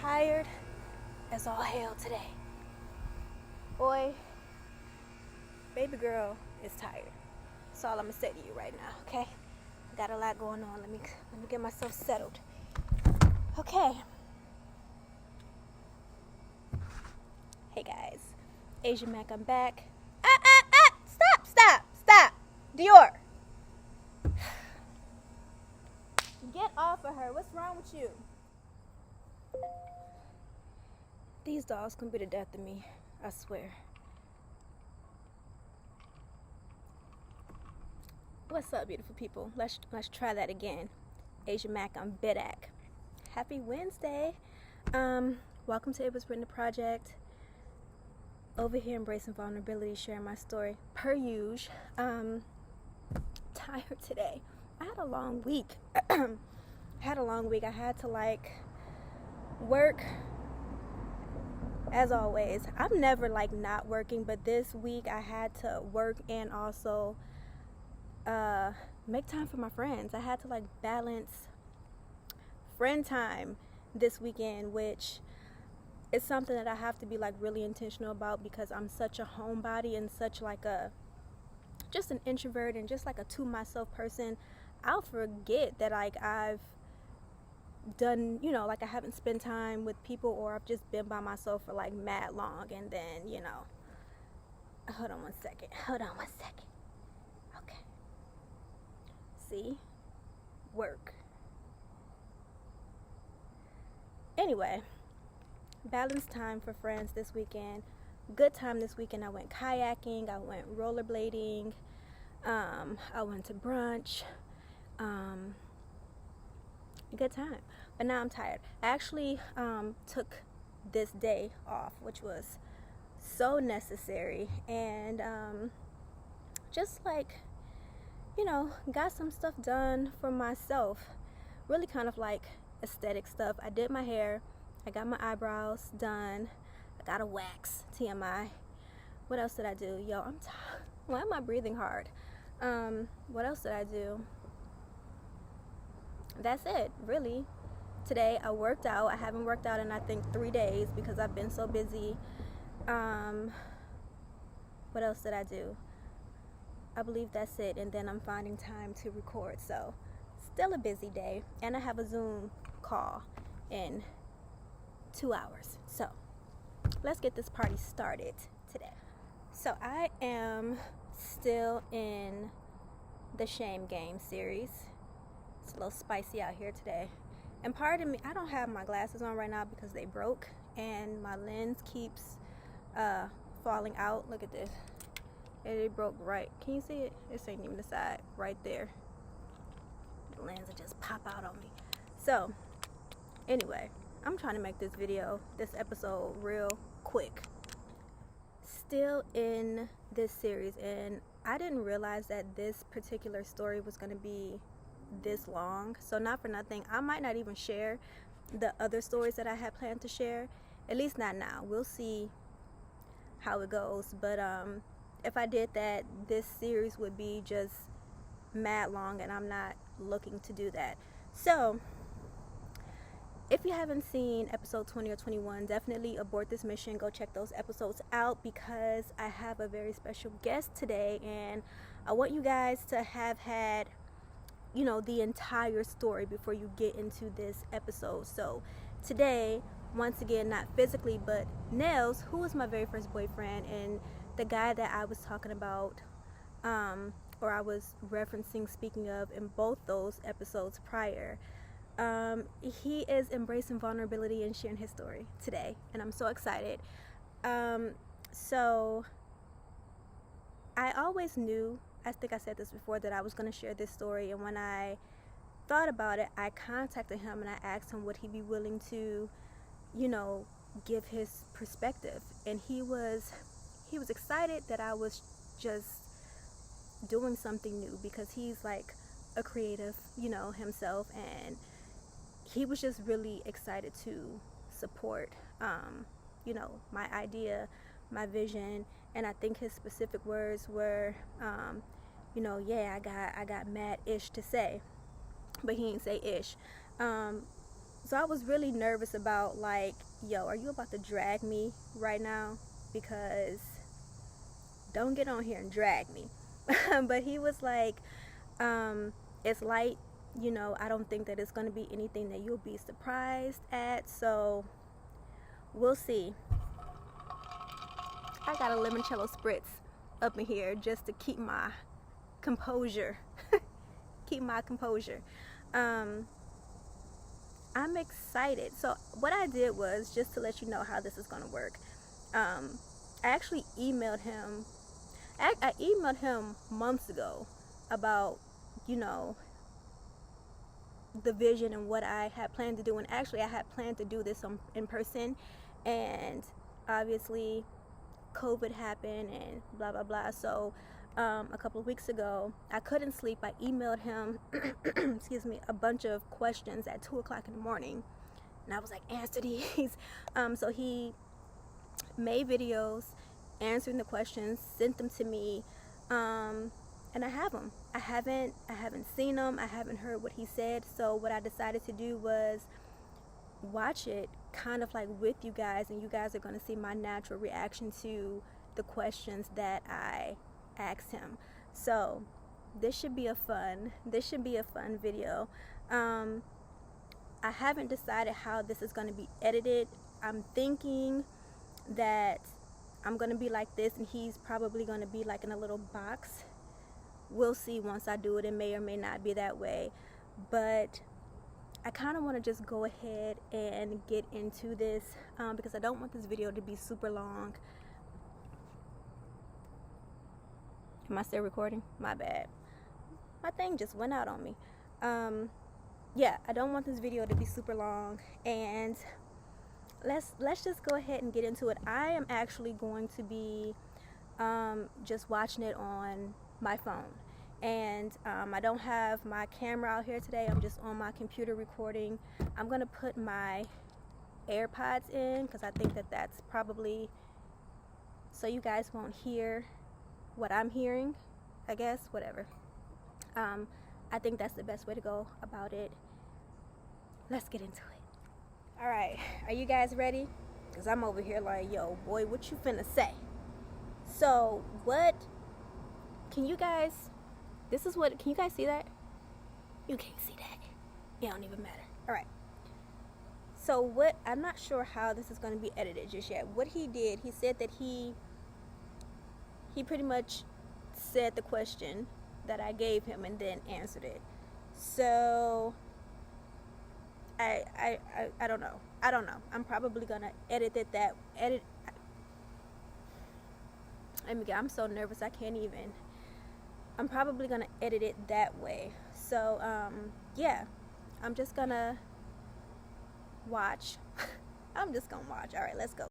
tired as all hell today. Boy, baby girl is tired. That's all I'm gonna say to you right now, okay? Got a lot going on. Let me get myself settled. Okay. Hey guys, Asian Mac, I'm back. Stop, Dior. Get off of her. What's wrong with you? These dogs can be the death of me, I swear. What's up, beautiful people? Let's try that again. Asian Mac, I'm Bidak. Happy Wednesday. Welcome to It Was Written Project. Over here, embracing vulnerability, sharing my story per usual. Tired today. I had a long week. I had to work. As always, I'm never not working, but this week I had to work and also make time for my friends. I had to balance friend time this weekend, which is something that I have to be really intentional about because I'm such a homebody and such just an introvert and just a to myself person. I'll forget that I've done, I haven't spent time with people, or I've just been by myself for mad long, and then hold on one second. Okay, see, work. Anyway, balance time for friends this weekend. Good time this weekend. I went kayaking, I went rollerblading, I went to brunch. Good time. But now I'm tired. I actually took this day off, which was so necessary, and just got some stuff done for myself. Really kind of aesthetic stuff. I did my hair, I got my eyebrows done, I got a wax, TMI. What else did I do? Yo, I'm tired. Why am I breathing hard? What else did I do? That's it, really. Today I worked out. I haven't worked out in I think 3 days because I've been so busy. What else did I do? I believe that's it, and then I'm finding time to record. So still a busy day, and I have a Zoom call in 2 hours. So let's get this party started today. So I am still in the Shame Game series. It's a little spicy out here today. And pardon me, I don't have my glasses on right now because they broke and my lens keeps falling out. Look at this. It broke right. Can you see it? This ain't even the side. Right there. The lens will just pop out on me. So, anyway, I'm trying to make this episode real quick. Still in this series, and I didn't realize that this particular story was going to be this long. So not for nothing, I might not even share the other stories that I had planned to share, at least not now. We'll see how it goes, but if I did that, this series would be just mad long, and I'm not looking to do that. So if you haven't seen episode 20 or 21, definitely abort this mission. Go check those episodes out because I have a very special guest today, and I want you guys to have had the entire story before you get into this episode. So today, once again, not physically, but Nels, who was my very first boyfriend and the guy that I was talking about, or I was referencing, speaking of, in both those episodes prior, he is embracing vulnerability and sharing his story today, and I'm so excited. So I always knew, I think I said this before, that I was going to share this story, and when I thought about it, I contacted him and I asked him would he be willing to, give his perspective, and he was excited that I was just doing something new because he's a creative, himself, and he was just really excited to support, my idea, my vision. And I think his specific words were, I got mad ish to say, but he didn't say ish. So I was really nervous about, like, yo, are you about to drag me right now? Because don't get on here and drag me. But he was like, it's light, you know, I don't think that it's going to be anything that you'll be surprised at. So we'll see. I got a limoncello spritz up in here just to keep my composure. Keep my composure. I'm excited. So what I did was, just to let you know how this is going to work, I actually emailed him. I emailed him months ago about, you know, the vision and what I had planned to do. And actually, I had planned to do this in person, and obviously COVID happened and blah blah blah. So a couple of weeks ago, I couldn't sleep. I emailed him excuse me, a bunch of questions at 2 o'clock in the morning, and I was like, answer these. So he made videos answering the questions, sent them to me, and I have them. I haven't seen them. I haven't heard what he said. So what I decided to do was watch it kind of like with you guys, and you guys are going to see my natural reaction to the questions that I asked him. So this should be a fun video. I haven't decided how this is going to be edited. I'm thinking that I'm going to be like this, and he's probably going to be like in a little box. We'll see once I do it. It may or may not be that way, but I kind of want to just go ahead and get into this because I don't want this video to be super long. Am I still recording? My bad. My thing just went out on me. Yeah, I don't want this video to be super long, and let's just go ahead and get into it. I am actually going to be just watching it on my phone, and I don't have my camera out here today. I'm just on my computer recording. I'm gonna put my AirPods in because I think that that's probably so you guys won't hear what I'm hearing, I guess. Whatever. I think that's the best way to go about it. Let's get into it. All right, are you guys ready? Because I'm over here like, yo, boy, what you finna say? So what can you guys, can you guys see that? You can't see that. It don't even matter. All right. So I'm not sure how this is going to be edited just yet. What he did, he said that he pretty much said the question that I gave him and then answered it. So I don't know. I'm probably gonna edit it I'm so nervous I can't even. I'm probably gonna edit it that way. So yeah, I'm just gonna watch. I'm just gonna watch. All right, let's go.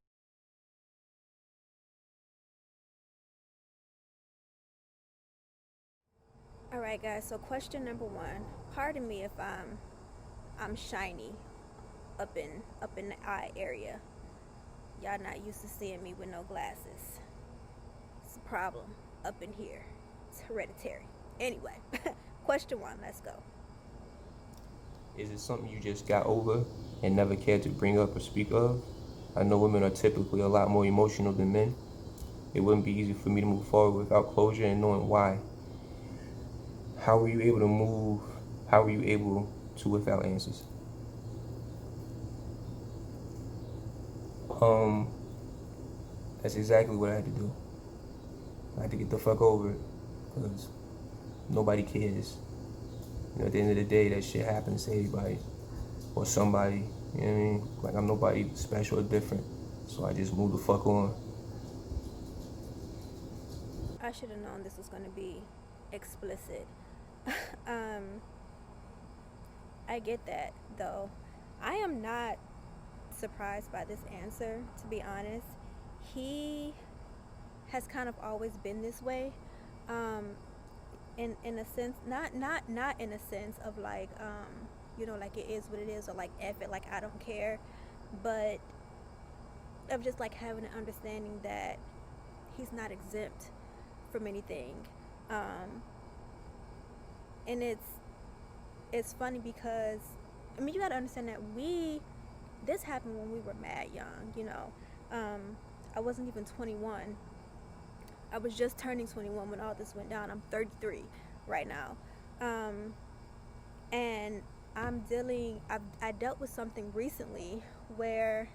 All right, guys. So question number 1. Pardon me if I'm shiny up in the eye area. Y'all not used to seeing me with no glasses. It's a problem up in here. It's hereditary. Anyway, question 1. Let's go. Is it something you just got over and never cared to bring up or speak of? I know women are typically a lot more emotional than men. It wouldn't be easy for me to move forward without closure and knowing why. How were you able to move? How were you able to without answers? That's exactly what I had to do. I had to get the fuck over it because nobody cares. You know, at the end of the day, that shit happens to everybody or somebody. You know what I mean? Like, I'm nobody special or different, so I just moved the fuck on. I should have known this was going to be explicit. I get that, though. I am not surprised by this answer, to be honest. He has kind of always been this way, in a sense, not in a sense of like, you know, like it is what it is, or like F it, like I don't care, but of just like having an understanding that he's not exempt from anything. And it's funny because I mean, you gotta understand that this happened when we were mad young, you know. I wasn't even 21. I was just turning 21 when all this went down. I'm 33 right now. And I dealt with something recently where,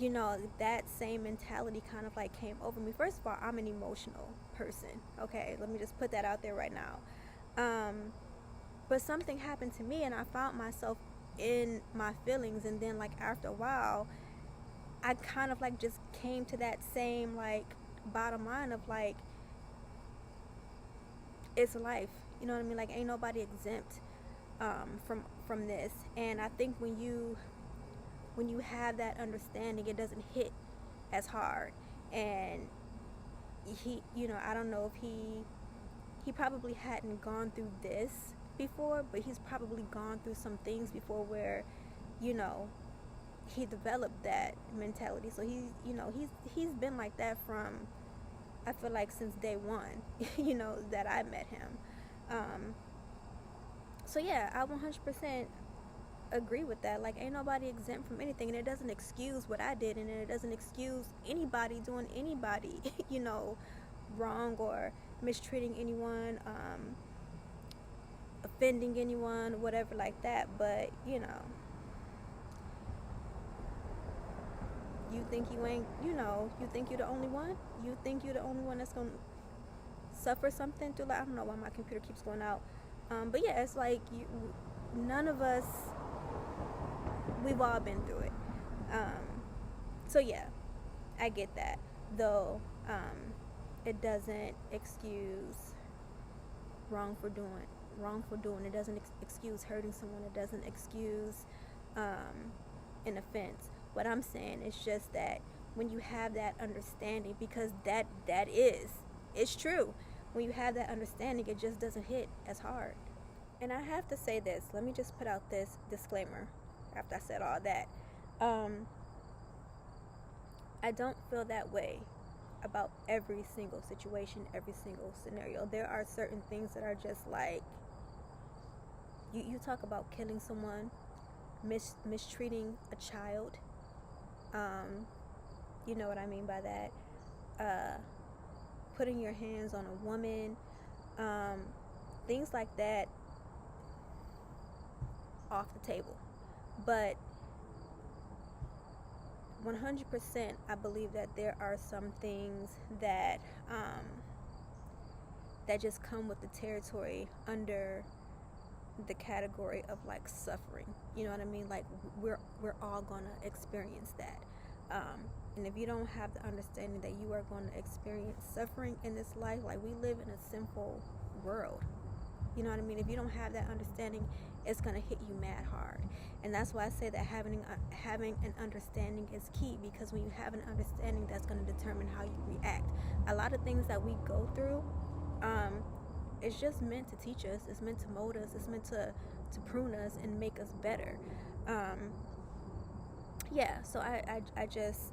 you know, that same mentality kind of like came over me. First of all, I'm an emotional person. Okay, let me just put that out there right now. But something happened to me and I found myself in my feelings, and then like after a while I kind of like just came to that same like bottom line of like, it's life, you know what I mean? Like, ain't nobody exempt from this. And I think when you have that understanding, it doesn't hit as hard. And he, you know, I don't know if he probably hadn't gone through this before, but he's probably gone through some things before where, you know, he developed that mentality. So he's been like that from, I feel like, since day one, you know, that I met him. So yeah, I 100% agree with that. Like, ain't nobody exempt from anything, and it doesn't excuse what I did, and it doesn't excuse anybody doing anybody, you know, wrong or mistreating anyone, offending anyone, whatever like that. But you know, you think you ain't, you know, you think you're the only one? You think you're the only one that's gonna suffer something through, like, I don't know why my computer keeps going out. But yeah, it's like none of us, we've all been through it. So yeah, I get that. Though it doesn't excuse wrongful doing. It doesn't excuse hurting someone. It doesn't excuse an offense. What I'm saying is just that when you have that understanding, because it's true. When you have that understanding, it just doesn't hit as hard. And I have to say this. Let me just put out this disclaimer after I said all that. I don't feel that way about every single situation, every single scenario. There are certain things that are just like, you talk about killing someone, mistreating a child. You know what I mean by that. Putting your hands on a woman, things like that, off the table. But 100% I believe that there are some things that that just come with the territory under the category of like suffering. You know what I mean? Like, we're all gonna experience that. And if you don't have the understanding that you are going to experience suffering in this life, like, we live in a sinful world. You know what I mean? If you don't have that understanding, it's going to hit you mad hard. And that's why I say that having an understanding is key, because when you have an understanding, that's going to determine how you react. A lot of things that we go through, it's just meant to teach us. It's meant to mold us. It's meant to prune us and make us better. Yeah, so I just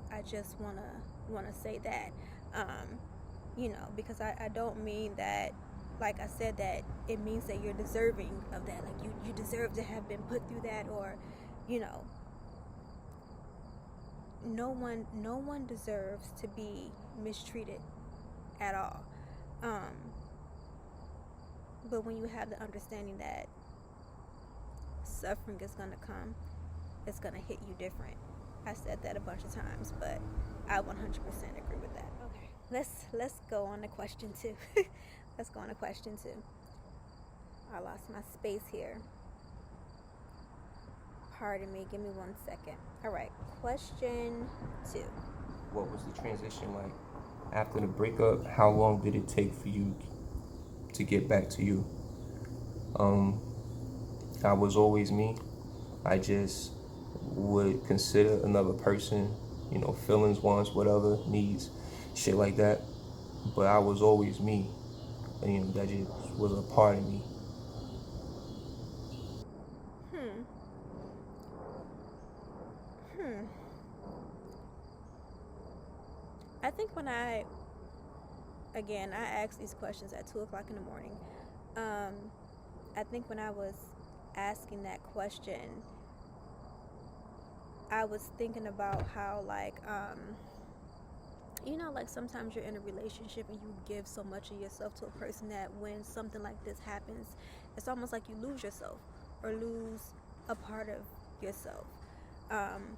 wanna say that, you know, because I don't mean that, like I said, that it means that you're deserving of that, like you deserve to have been put through that, or, you know, no one deserves to be mistreated at all. But when you have the understanding that suffering is gonna come, it's gonna hit you different. I said that a bunch of times, but I 100% agree with that. Okay, let's go on to question 2. Let's go on to question 2. I lost my space here. Pardon me, give me 1 second. All right, question 2. What was the transition like after the breakup? How long did it take for you to get back to you? I was always me. I just would consider another person, you know, feelings, wants, whatever, needs, shit like that. But I was always me. And, you know, that just was a part of me. I think when I asked these questions at 2 o'clock in the morning. I think when I was asking that question, I was thinking about how, like, like sometimes you're in a relationship and you give so much of yourself to a person that when something like this happens, it's almost like you lose yourself or lose a part of yourself. Um,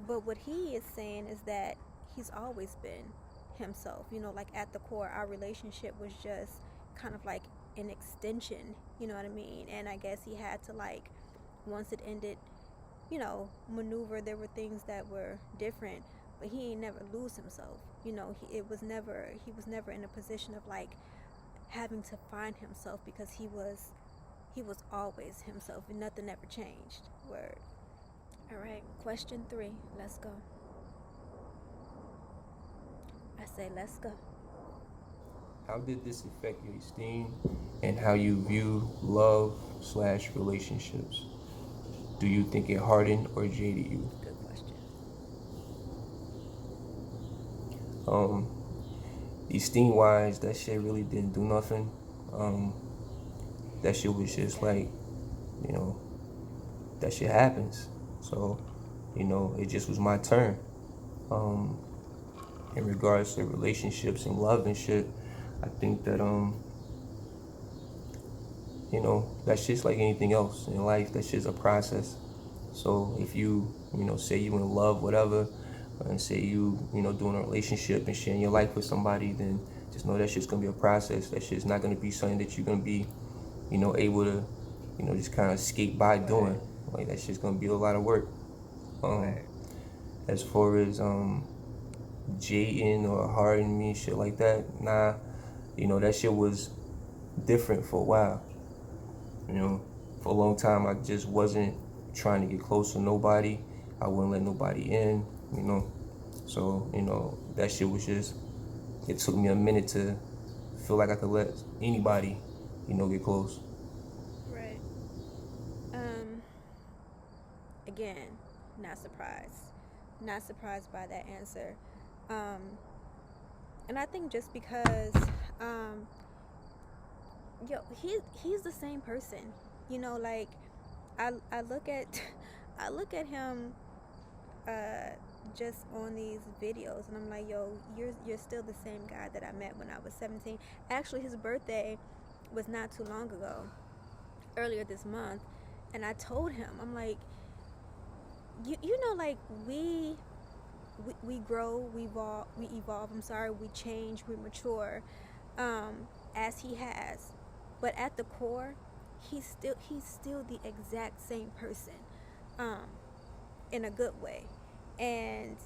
but what he is saying is that he's always been himself. Like at the core, our relationship was just kind of like an extension, you know what I mean? And I guess he had to, like, once it ended, maneuver. There were things that were different, but he ain't never lose himself. He was never in a position of like having to find himself, because he was always himself and nothing ever changed. Word. All right, question 3. Let's go. I say let's go. How did this affect your esteem and how you view love/relationships? Do you think it hardened or jaded you? Good question. Esteem wise, that shit really didn't do nothing. That shit was just like, you know, that shit happens. So, it just was my turn. In regards to relationships and love and shit, I think that that's just like anything else in life. That's just a process. So if you say you in love, whatever, and say doing a relationship and sharing your life with somebody, then just know that shit's gonna be a process. That shit's not gonna be something that you're gonna be, able to, just kind of skate by doing. Like that shit's gonna be a lot of work. As far as jading or hardening me and shit like that, nah, that shit was different for a while. For a long time I just wasn't trying to get close to nobody. I wouldn't let nobody in, So, that shit was just, it took me a minute to feel like I could let anybody, get close. Right. Again, not surprised. Not surprised by that answer. And I think just because, he's the same person. Like I look at I look at him just on these videos, and I'm like, yo, you're still the same guy that I met when I was 17. Actually, his birthday was not too long ago, earlier this month, and I told him, I'm like, like we grow, we evolve. I'm sorry, we change, we mature, as he has, but at the core, he's still the exact same person, in a good way. And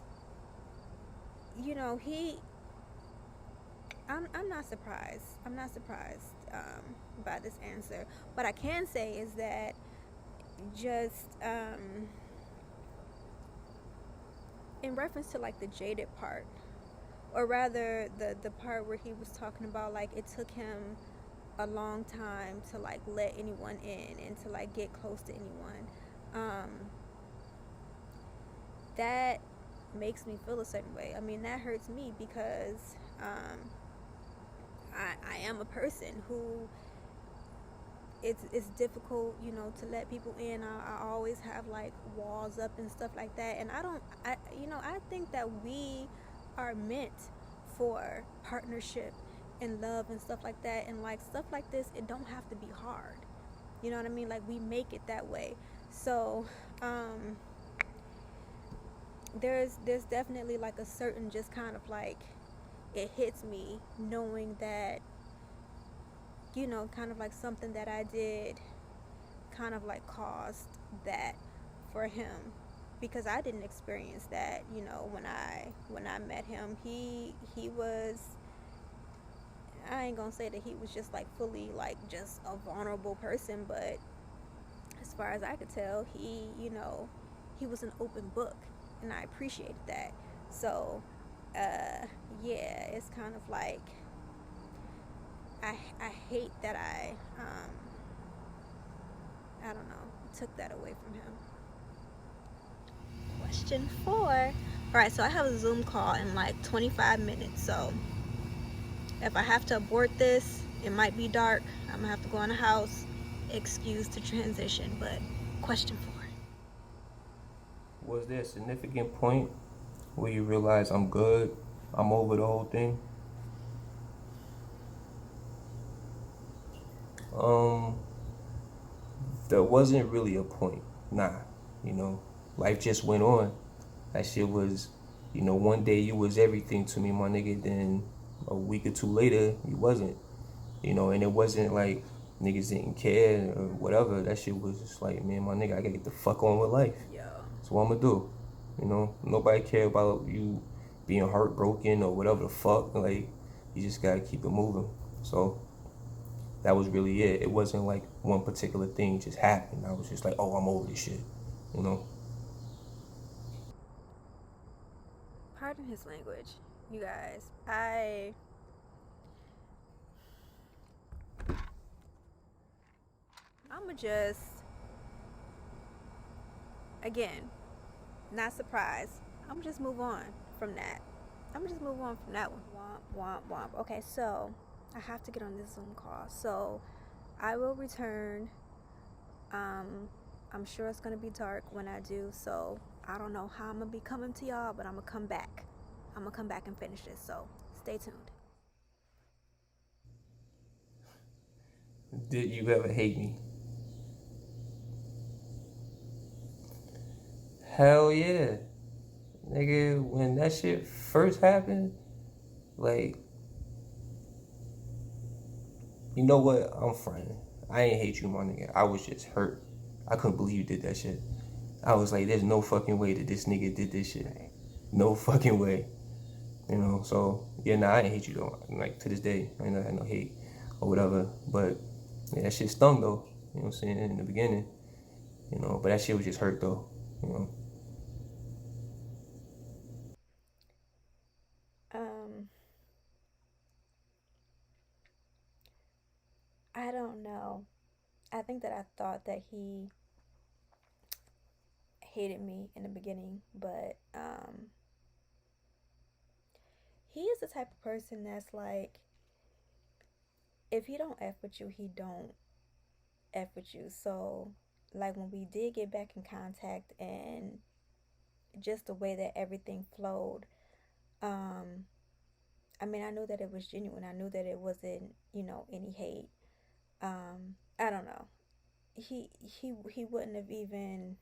I'm not surprised. By this answer. What I can say is that just in reference to like the jaded part, or rather the part where he was talking about like it took him a long time to like let anyone in and to like get close to anyone, that makes me feel a certain way. I mean, that hurts me because I am a person who it's difficult, to let people in. I always have like walls up and stuff like that, and I think that we are meant for partnership and love and stuff like that, and like stuff like this, it don't have to be hard. You know what I mean? Like we make it that way. So there's definitely like a certain just kind of like it hits me knowing that kind of like something that I did kind of like caused that for him, because I didn't experience that. When I met him, he was, I ain't gonna say that he was just like fully like just a vulnerable person, but as far as I could tell, he was an open book, and I appreciated that. So yeah, it's kind of like I hate that I don't know, took that away from him. Question 4. All right, so I have a Zoom call in like 25 minutes. So if I have to abort this, it might be dark. I'm gonna have to go in the house excuse to transition, but question 4. Was there a significant point where you realize I'm good, I'm over the whole thing? Um, there wasn't really a point. Nah, you know, life just went on. That shit was, one day you was everything to me, my nigga. Then a week or two later, you wasn't. And it wasn't like niggas didn't care or whatever. That shit was just like, man, my nigga, I gotta get the fuck on with life. Yo. That's what I'm gonna do. Nobody care about you being heartbroken or whatever the fuck. Like, you just gotta keep it moving. So that was really it. It wasn't like one particular thing just happened. I was just like, oh, I'm over this shit. You know. Pardon his language, you guys. I'ma just, again, not surprised. I'm just move on from that. I'm just move on from that one. Womp, womp, womp. Okay, so I have to get on this Zoom call. So I will return. I'm sure it's gonna be dark when I do, so I don't know how I'm gonna be coming to y'all, but I'm gonna come back. I'm gonna come back and finish this, so stay tuned. Did you ever hate me? Hell yeah. Nigga, when that shit first happened, like, you know what? I'm fronting. I ain't hate you, my nigga. I was just hurt. I couldn't believe you did that shit. I was like, there's no fucking way that this nigga did this shit. No fucking way. So, yeah, nah, I ain't hate you though. Like, to this day, I ain't had no hate or whatever. But, yeah, that shit stung though. You know what I'm saying? In the beginning. But that shit was just hurt though. Um, I don't know. I think that I thought that he hated me in the beginning, but he is the type of person that's like, if he don't F with you, he don't F with you. So, like, when we did get back in contact and just the way that everything flowed, um, I mean, I knew that it was genuine. I knew that it wasn't, any hate. I don't know. He wouldn't have even,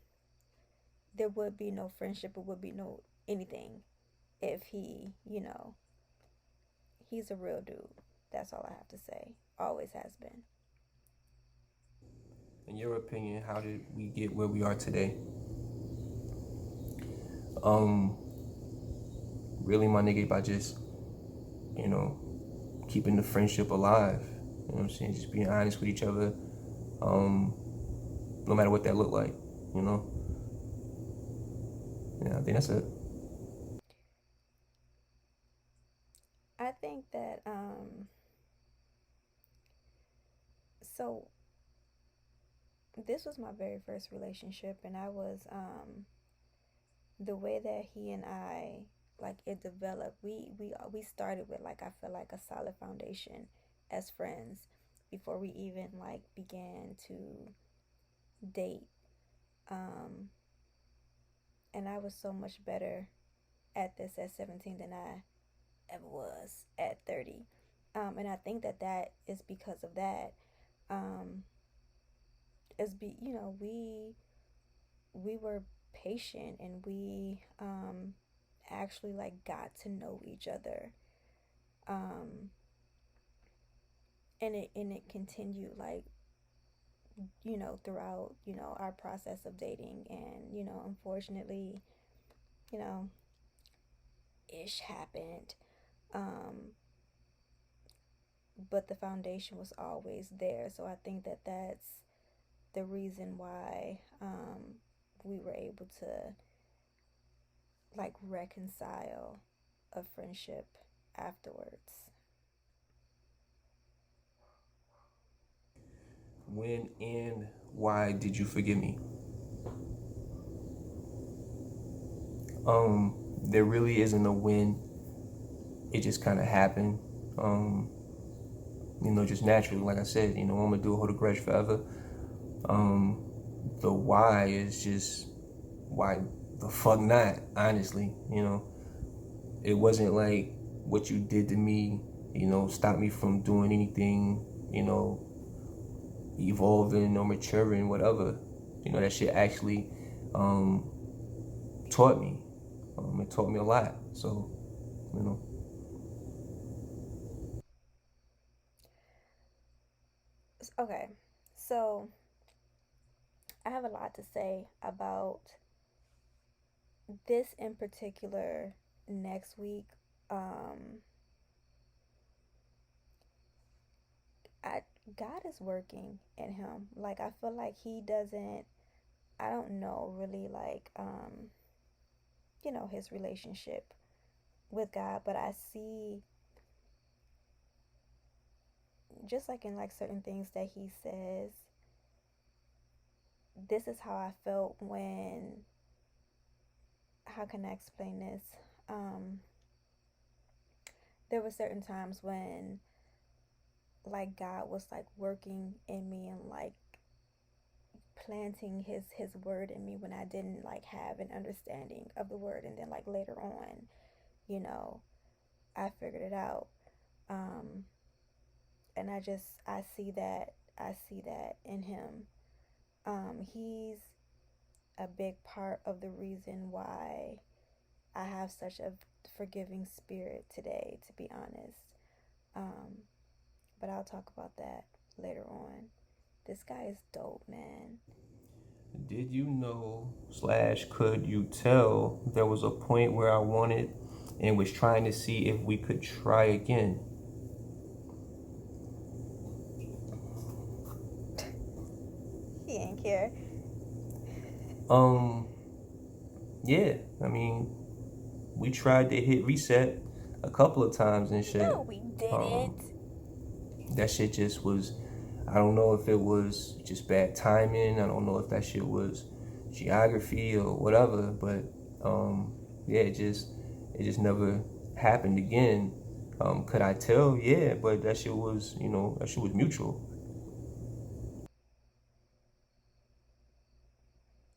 there would be no friendship, it would be no anything if he's a real dude. That's all I have to say. Always has been. In your opinion, how did we get where we are today? Um, really, my nigga, by just, you know, keeping the friendship alive. You know what I'm saying? Just being honest with each other. No matter what that looked like, you know? Yeah, I think that's it. I think that so this was my very first relationship, and I was the way that he and I, like, it developed. We started with, like, I feel like a solid foundation as friends before we even like began to date. Um and I was so much better at this at 17 than I ever was at 30. And I think that that is because of that. Um, we were patient, and we actually like got to know each other. Um, and it continued, like, throughout our process of dating, and unfortunately, you know ish happened. Um, but the foundation was always there. So I think that that's the reason why we were able to, like, reconcile a friendship afterwards. When and why did you forgive me? There really isn't a when. It just kind of happened. Just naturally. Like I said, I'm gonna do hold a grudge forever. Um, the why is just why the fuck not, honestly. It wasn't like what you did to me, stopped me from doing anything, evolving or maturing, whatever. That shit actually um, taught me. It taught me a lot. So, you know. Okay, so I have a lot to say about this in particular next week. Um, I God is working in him. Like I feel like he doesn't. I don't know really like his relationship with God, but I see just like in like certain things that he says. This is how I felt when. How can I explain this? Um, there were certain times when like God was like working in me and like planting his word in me when I didn't like have an understanding of the word, and then like later on, you know, I figured it out. Um and I see that in him. He's a big part of the reason why I have such a forgiving spirit today, to be honest. Um but I'll talk about that later on. This guy is dope, man. Did you know slash could you tell there was a point where I wanted and was trying to see if we could try again? He ain't care. Um, yeah, I mean, we tried to hit reset a couple of times and shit. No, we Um, didn't. that shit just was, I don't know if it was just bad timing. I don't know if that shit was geography or whatever, but yeah, it just never happened again. Could I tell? Yeah, but that shit was mutual.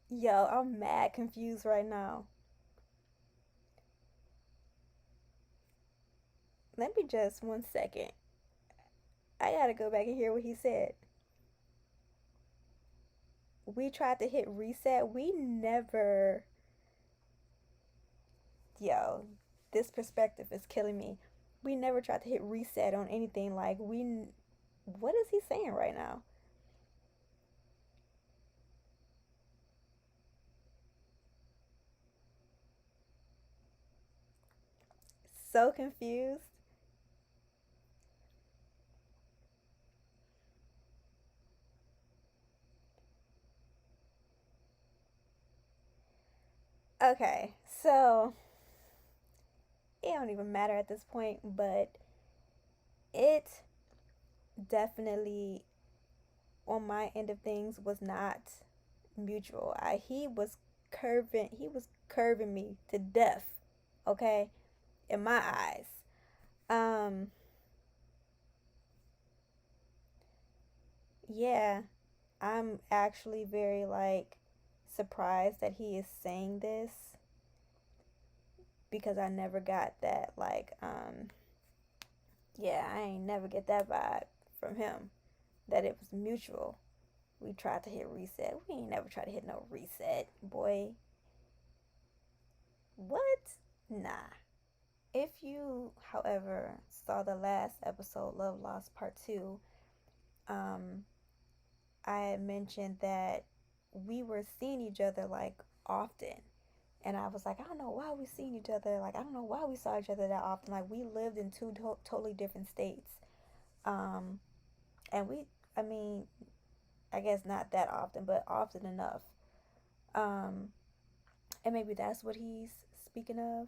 Yo, I'm mad confused right now. Let me just 1 second. I gotta go back and hear what he said. We tried to hit reset. We never. Yo, this perspective is killing me. We never tried to hit reset on anything. Like, we. What is he saying right now? So confused. Okay, so it don't even matter at this point, but it definitely, on my end of things, was not mutual. He was curving me to death, okay? In my eyes. Um yeah, I'm actually very like surprised that he is saying this because I never got that like yeah, I ain't never get that vibe from him that it was mutual. We tried to hit reset. We ain't never tried to hit no reset, boy. What? Nah. If you, however, saw the last episode, Love Lost Part 2, um, I had mentioned that we were seeing each other like often. And I was like, I don't know why we seen each other. Like, I don't know why we saw each other that often. Like, we lived in two totally different states. Um, and I mean, I guess not that often, but often enough. Um, and maybe that's what he's speaking of.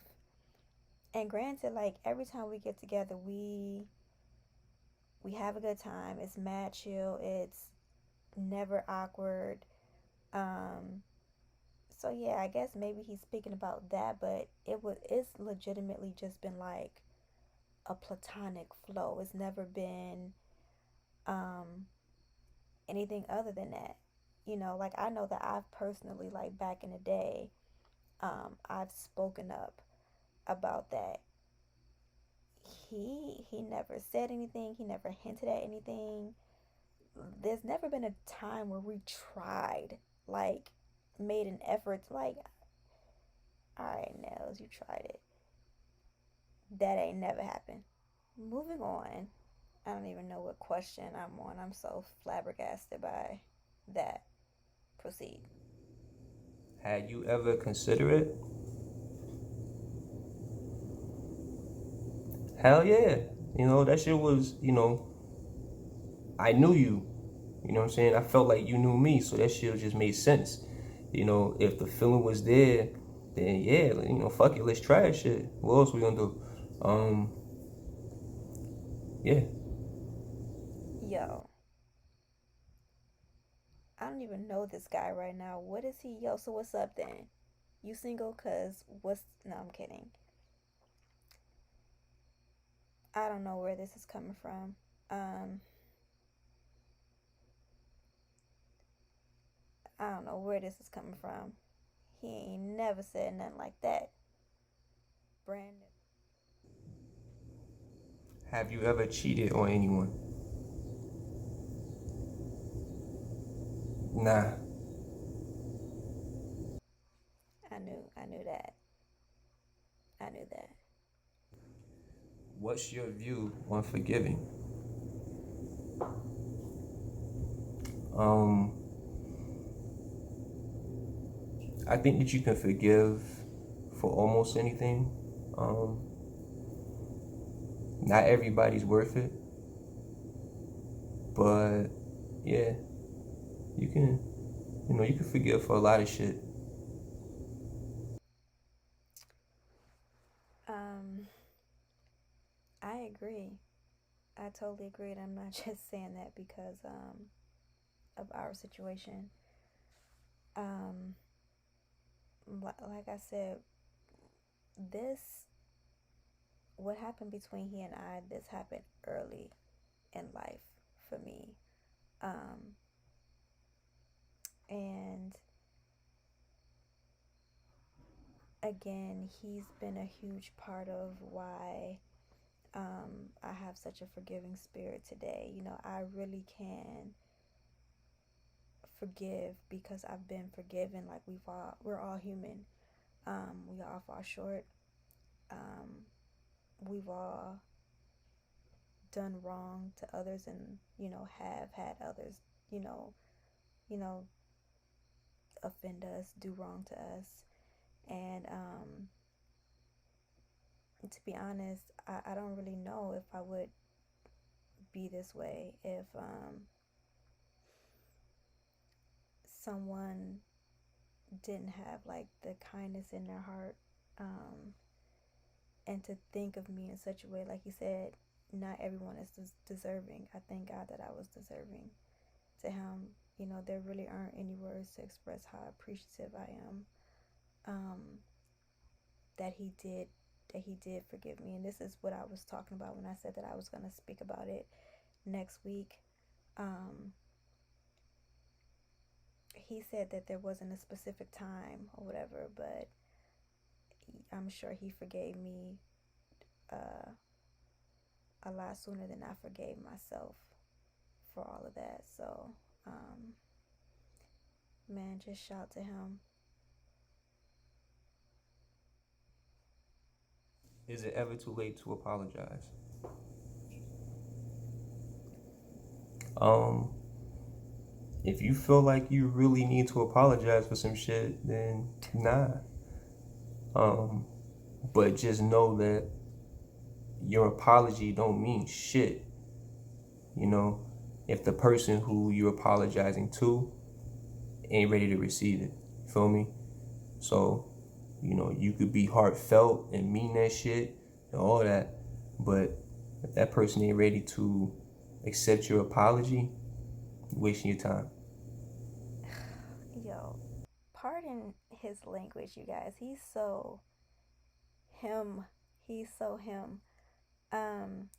And granted, like every time we get together, we have a good time. It's mad chill. It's never awkward. Um, so yeah, I guess maybe he's speaking about that, but it's legitimately just been like a platonic flow. It's never been um anything other than that. like I know that I've personally, like back in the day, I've spoken up about that. He never said anything. He never hinted at anything. There's never been a time where we tried, like, made an effort to, like, all right, Nels, you tried it. That ain't never happened. Moving on. I don't even know what question I'm on. I'm so flabbergasted by that. Proceed. Had you ever considered it? Hell yeah. That shit was, I knew you. You know what I'm saying? I felt like you knew me, so that shit just made sense. If the feeling was there, then yeah, fuck it, let's try that shit. What else we gonna do? Um, yeah. Yo, I don't even know this guy right now. What is he? Yo, so what's up then? You single? Cause what's? No, I'm kidding. I don't know where this is coming from. I don't know where this is coming from. He ain't never said nothing like that. Brand new. Have you ever cheated on anyone? Nah. I knew that. I knew that. What's your view on forgiving? Um, I think that you can forgive for almost anything. Um, Not everybody's worth it, but yeah, you can, you can forgive for a lot of shit. Um, I agree. I totally agree, and I'm not just saying that because of our situation. Um, like I said, this what happened between he and I. This happened early in life for me, um, and again, he's been a huge part of why I have such a forgiving spirit today. I really can forgive because I've been forgiven. Like we're all human. We all fall short. Um, we've all done wrong to others, and have had others, you know, you know, offend us, do wrong to us, and to be honest, I don't really know if I would be this way if someone didn't have like the kindness in their heart, um, and to think of me in such a way, like you said, not everyone is deserving. I thank God that I was deserving to him. There really aren't any words to express how appreciative I am, um, that he did forgive me. And this is what I was talking about when I said that I was going to speak about it next week. Um, he said that there wasn't a specific time or whatever, but I'm sure he forgave me uh, a lot sooner than I forgave myself for all of that. So, man, just shout to him. Is it ever too late to apologize? Um, if you feel like you really need to apologize for some shit, then nah. Um, but just know that your apology don't mean shit. You know, if the person who you're apologizing to ain't ready to receive it. Feel me? So, you could be heartfelt and mean that shit and all that, but if that person ain't ready to accept your apology, you're wasting your time. Yo, pardon his language, you guys. He's so him. He's so him. Um,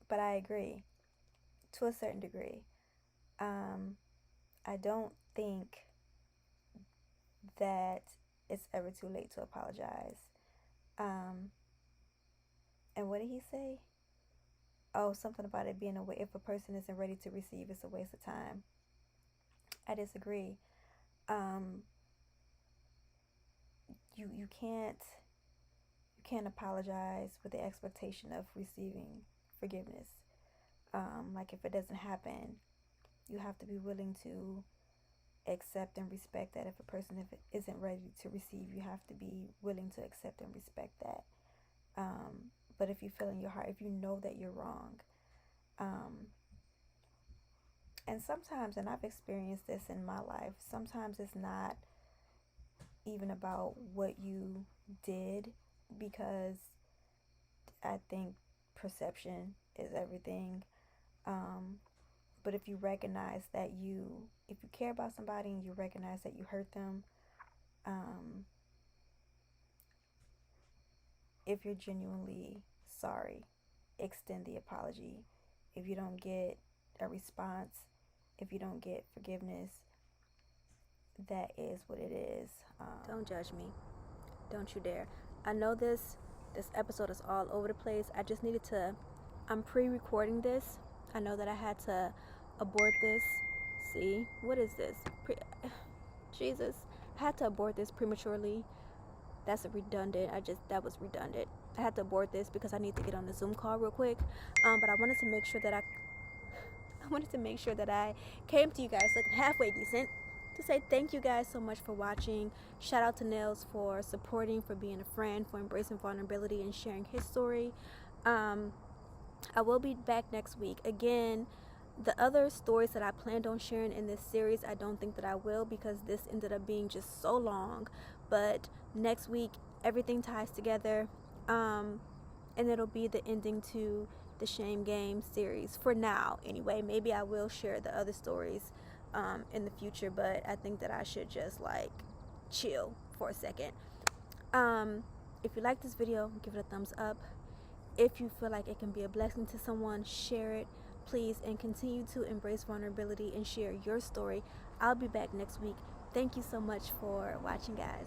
but I agree to a certain degree. Um, I don't think that it's ever too late to apologize. And what did he say? Oh, something about it being a way. If a person isn't ready to receive, it's a waste of time. I disagree. You can't apologize with the expectation of receiving forgiveness. Like if it doesn't happen, you have to be willing to accept and respect that. If a person isn't ready to receive, you have to be willing to accept and respect that. But if you feel in your heart, if you know that you're wrong, and sometimes, and I've experienced this in my life, sometimes it's not even about what you did, because I think perception is everything. But if you recognize that if you care about somebody and you recognize that you hurt them, if you're genuinely sorry, extend the apology. If you don't get a response, if you don't get forgiveness, that is what it is. Don't judge me. Don't you dare. I know this episode is all over the place. I just needed to, I'm pre-recording this. I know that I had to abort this. See, what is this? Jesus. I had to abort this prematurely. That's redundant. That was redundant. I had to abort this because I need to get on the Zoom call real quick. But I wanted to make sure that I came to you guys looking halfway decent to say thank you guys so much for watching. Shout out to Nels for supporting, for being a friend, for embracing vulnerability and sharing his story. I will be back next week. Again, the other stories that I planned on sharing in this series, I don't think that I will, because this ended up being just so long. But next week, everything ties together. And it'll be the ending to the Shame Game series for now. Anyway, maybe I will share the other stories in the future, but I think that I should just like chill for a second. If you like this video, give it a thumbs up. If you feel like it can be a blessing to someone, share it, please, and continue to embrace vulnerability and share your story. I'll be back next week. Thank you so much for watching, guys.